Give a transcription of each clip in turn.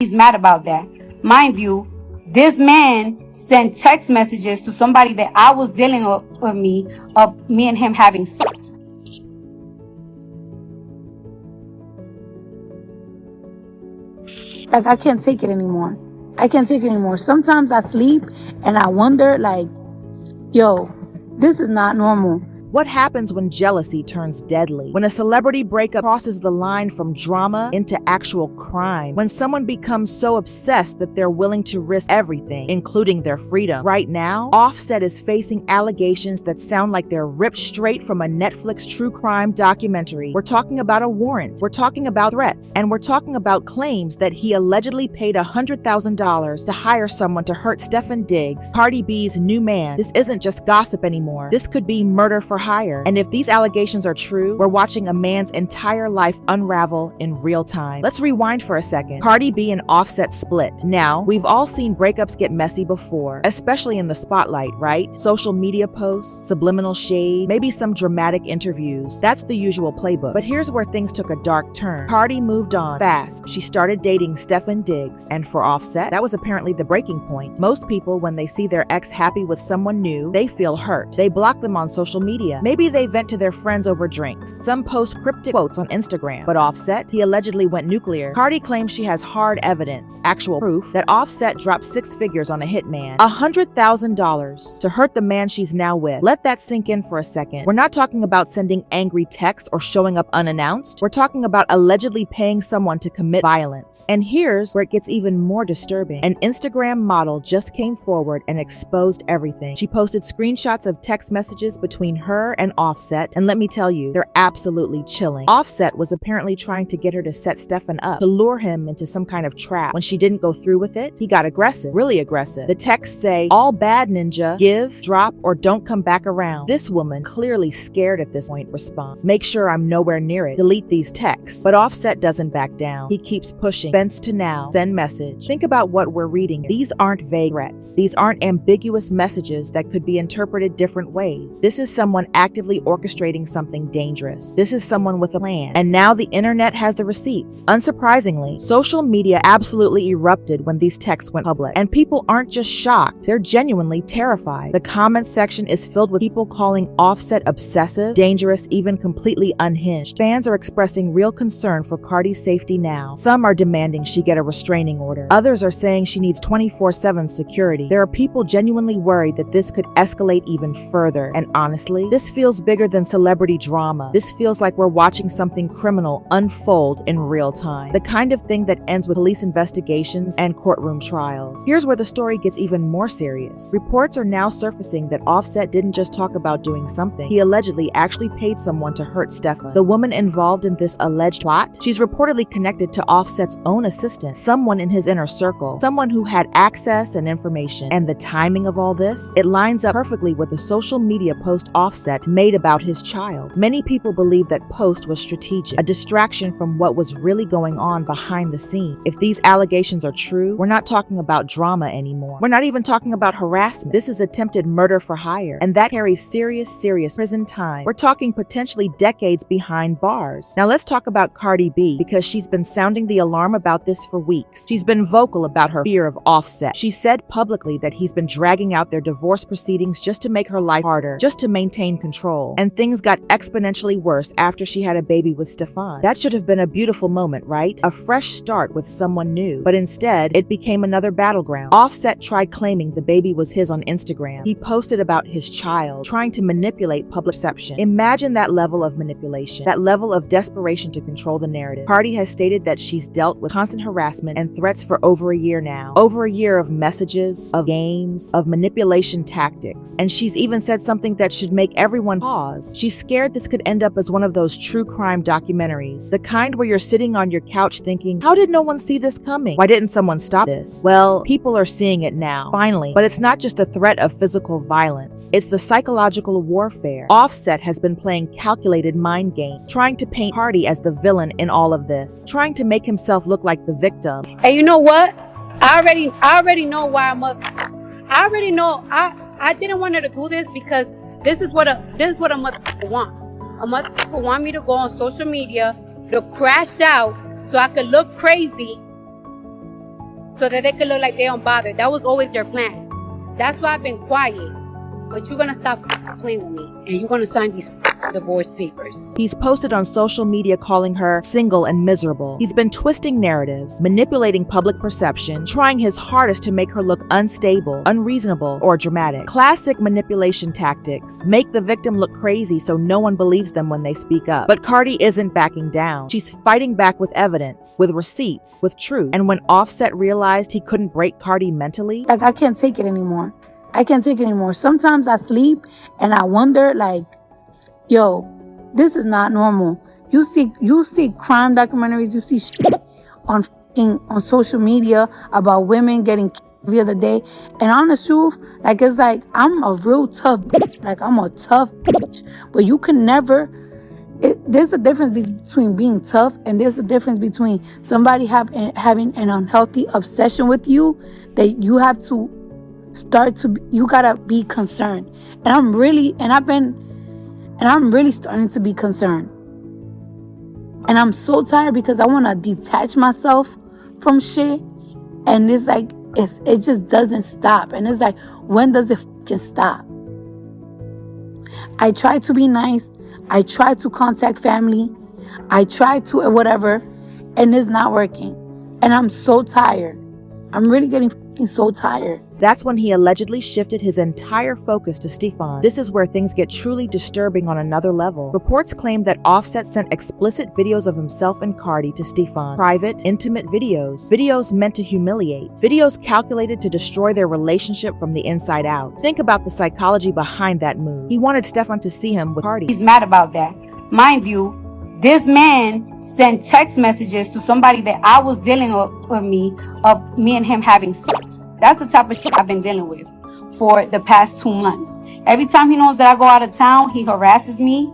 he's mad about that. Mind you, this man sent text messages to somebody that I was dealing with me of me and him having sex. Like, I can't take it anymore. I can't take it anymore. Sometimes I sleep and I wonder, like, yo, this is not normal. What happens when jealousy turns deadly? When a celebrity breakup crosses the line from drama into actual crime? When someone becomes so obsessed that they're willing to risk everything, including their freedom? Right now, Offset is facing allegations that sound like they're ripped straight from a Netflix true crime documentary. We're talking about a warrant, we're talking about threats, and we're talking about claims that he allegedly paid $100,000 to hire someone to hurt Stefon Diggs, Cardi B's new man. This isn't just gossip anymore. This could be murder for hire. And if these allegations are true, we're watching a man's entire life unravel in real time. Let's rewind for a second. Cardi B and Offset split. Now, we've all seen breakups get messy before, especially in the spotlight, right? Social media posts, subliminal shade, maybe some dramatic interviews. That's the usual playbook. But here's where things took a dark turn. Cardi moved on fast. She started dating Stefon Diggs. And for Offset, that was apparently the breaking point. Most people, when they see their ex happy with someone new, they feel hurt. They block them on social media. Maybe they vent to their friends over drinks. Some post cryptic quotes on Instagram. But Offset, he allegedly went nuclear. Cardi claims she has hard evidence, actual proof, that Offset dropped 6 figures on a hitman. $100,000 to hurt the man she's now with. Let that sink in for a second. We're not talking about sending angry texts or showing up unannounced. We're talking about allegedly paying someone to commit violence. And here's where it gets even more disturbing. An Instagram model just came forward and exposed everything. She posted screenshots of text messages between her and Offset, and let me tell you, they're absolutely chilling. Offset was apparently trying to get her to set Stefon up, to lure him into some kind of trap. When she didn't go through with it, he got aggressive, really aggressive. The texts say, "All bad, ninja, give, drop, or don't come back around." This woman, clearly scared at this point, responds, "Make sure I'm nowhere near it. Delete these texts." But Offset doesn't back down. He keeps pushing. Fence to now. Send message. Think about what we're reading. These aren't vague threats. These aren't ambiguous messages that could be interpreted different ways. This is someone actively orchestrating something dangerous. This is someone with a plan. And now the internet has the receipts. Unsurprisingly, social media absolutely erupted when these texts went public. And people aren't just shocked, they're genuinely terrified. The comments section is filled with people calling Offset obsessive, dangerous, even completely unhinged. Fans are expressing real concern for Cardi's safety now. Some are demanding she get a restraining order. Others are saying she needs 24/7 security. There are people genuinely worried that this could escalate even further. And honestly, this feels bigger than celebrity drama. This feels like we're watching something criminal unfold in real time. The kind of thing that ends with police investigations and courtroom trials. Here's where the story gets even more serious. Reports are now surfacing that Offset didn't just talk about doing something. He allegedly actually paid someone to hurt Stefon. The woman involved in this alleged plot, she's reportedly connected to Offset's own assistant, someone in his inner circle, someone who had access and information. And the timing of all this, it lines up perfectly with the social media post Offset made about his child. Many people believe that post was strategic, a distraction from what was really going on behind the scenes. If these allegations are true, we're not talking about drama anymore. We're not even talking about harassment. This is attempted murder for hire, and that carries serious prison time. We're talking potentially decades behind bars. Now let's talk about Cardi B, because she's been sounding the alarm about this for weeks. She's been vocal about her fear of Offset. She said publicly that he's been dragging out their divorce proceedings just to make her life harder, just to maintain control. And things got exponentially worse after she had a baby with Stefon. That should have been a beautiful moment, right? A fresh start with someone new. But instead, it became another battleground. Offset tried claiming the baby was his on Instagram. He posted about his child, trying to manipulate public perception. Imagine that level of manipulation, that level of desperation to control the narrative. Cardi has stated that she's dealt with constant harassment and threats for over a year now. Over a year of messages, of games, of manipulation tactics. And she's even said something that should make everyone pause. She's scared this could end up as one of those true crime documentaries, the kind where you're sitting on your couch thinking, how did no one see this coming? Why didn't someone stop this? Well, people are seeing it now, finally. But it's not just the threat of physical violence, it's the psychological warfare. Offset has been playing calculated mind games, trying to paint Cardi as the villain in all of this, trying to make himself look like the victim. And you know what? I already know why I already know I didn't want her to do this, because this is what a motherfucker want. A motherfucker want me to go on social media to crash out so I could look crazy so that they could look like they don't bother. That was always their plan. That's why I've been quiet. But you're gonna stop playing with me, and you're gonna sign these divorce papers. He's posted on social media calling her single and miserable. He's been twisting narratives, manipulating public perception, trying his hardest to make her look unstable, unreasonable, or dramatic. Classic manipulation tactics. Make the victim look crazy so no one believes them when they speak up. But Cardi isn't backing down. She's fighting back with evidence, with receipts, with truth. And when Offset realized he couldn't break Cardi mentally, like, I can't take it anymore. I can't take it anymore. Sometimes I sleep and I wonder, like, yo, this is not normal. You see crime documentaries, you see shit on social media about women getting killed the other day. And on the truth, like, it's like, I'm a real tough bitch. Like, I'm a tough bitch. But you can never, there's a difference between being tough, and there's a difference between somebody having an unhealthy obsession with you that you have to you gotta be concerned. And I'm really starting to be concerned. And I'm so tired because I want to detach myself from shit. And it's like, it just doesn't stop. And it's like, when does it fucking stop? I try to be nice. I try to contact family. I try to whatever. And it's not working. And I'm so tired. I'm really getting fucking so tired. That's when he allegedly shifted his entire focus to Stefon. This is where things get truly disturbing on another level. Reports claim that Offset sent explicit videos of himself and Cardi to Stefon. Private, intimate videos. Videos meant to humiliate. Videos calculated to destroy their relationship from the inside out. Think about the psychology behind that move. He wanted Stefon to see him with Cardi. He's mad about that. Mind you, this man sent text messages to somebody that I was dealing with me and him having sex. That's the type of shit I've been dealing with for the past 2 months. Every time he knows that I go out of town, he harasses me.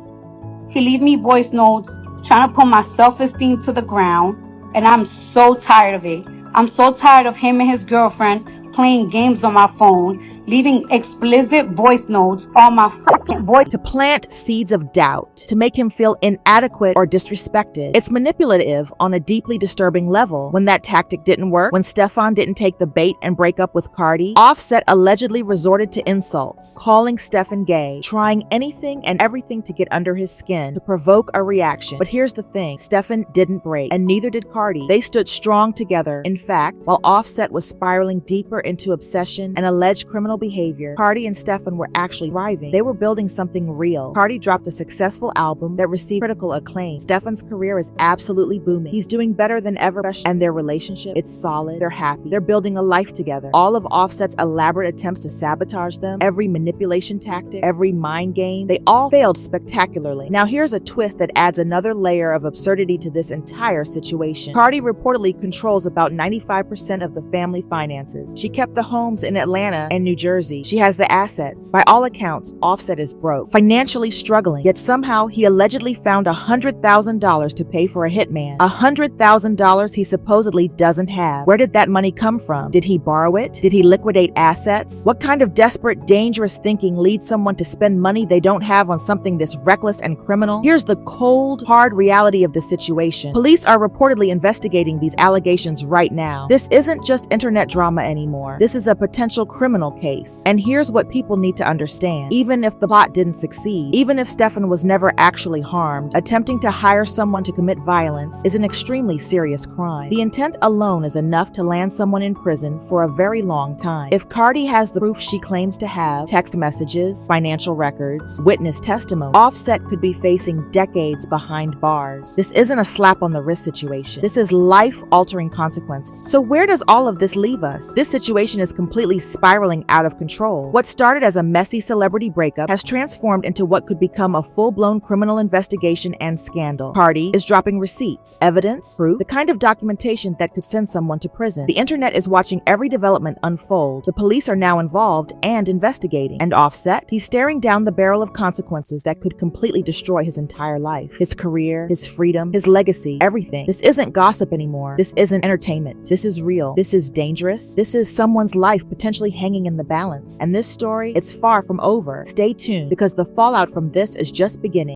He leave me voice notes trying to put my self-esteem to the ground. And I'm so tired of it. I'm so tired of him and his girlfriend playing games on my phone, leaving explicit voice notes on my fucking voice. To plant seeds of doubt, to make him feel inadequate or disrespected. It's manipulative on a deeply disturbing level. When that tactic didn't work, when Stefon didn't take the bait and break up with Cardi, Offset allegedly resorted to insults, calling Stefon gay, trying anything and everything to get under his skin, to provoke a reaction. But here's the thing, Stefon didn't break, and neither did Cardi. They stood strong together. In fact, while Offset was spiraling deeper into obsession and alleged criminal behavior, Cardi and Stefon were actually thriving. They were building something real. Cardi dropped a successful album that received critical acclaim. Stefon's career is absolutely booming. He's doing better than ever, and their relationship, it's solid. They're happy. They're building a life together. All of Offset's elaborate attempts to sabotage them, every manipulation tactic, every mind game, they all failed spectacularly. Now here's a twist that adds another layer of absurdity to this entire situation. Cardi reportedly controls about 95% of the family finances. She kept the homes in Atlanta and New Jersey. She has the assets. By all accounts, Offset is broke, financially struggling, yet somehow he allegedly found $100,000 to pay for a hitman. $100,000 he supposedly doesn't have. Where did that money come from? Did he borrow it? Did he liquidate assets? What kind of desperate, dangerous thinking leads someone to spend money they don't have on something this reckless and criminal? Here's the cold, hard reality of the situation. Police are reportedly investigating these allegations right now. This isn't just internet drama anymore. This is a potential criminal case. And here's what people need to understand. Even if the plot didn't succeed, even if Stefon was never actually harmed, attempting to hire someone to commit violence is an extremely serious crime. The intent alone is enough to land someone in prison for a very long time. If Cardi has the proof she claims to have, text messages, financial records, witness testimony, Offset could be facing decades behind bars. This isn't a slap on the wrist situation. This is life-altering consequences. So where does all of this leave us? This situation is completely spiraling out of control. What started as a messy celebrity breakup has transformed into what could become a full-blown criminal investigation and scandal. Cardi is dropping receipts, evidence, proof, the kind of documentation that could send someone to prison. The internet is watching every development unfold. The police are now involved and investigating. And Offset, he's staring down the barrel of consequences that could completely destroy his entire life. His career, his freedom, his legacy, everything. This isn't gossip anymore. This isn't entertainment. This is real. This is dangerous. This is someone's life potentially hanging in the balance. And this story, it's far from over. Stay tuned, because the fallout from this is just beginning.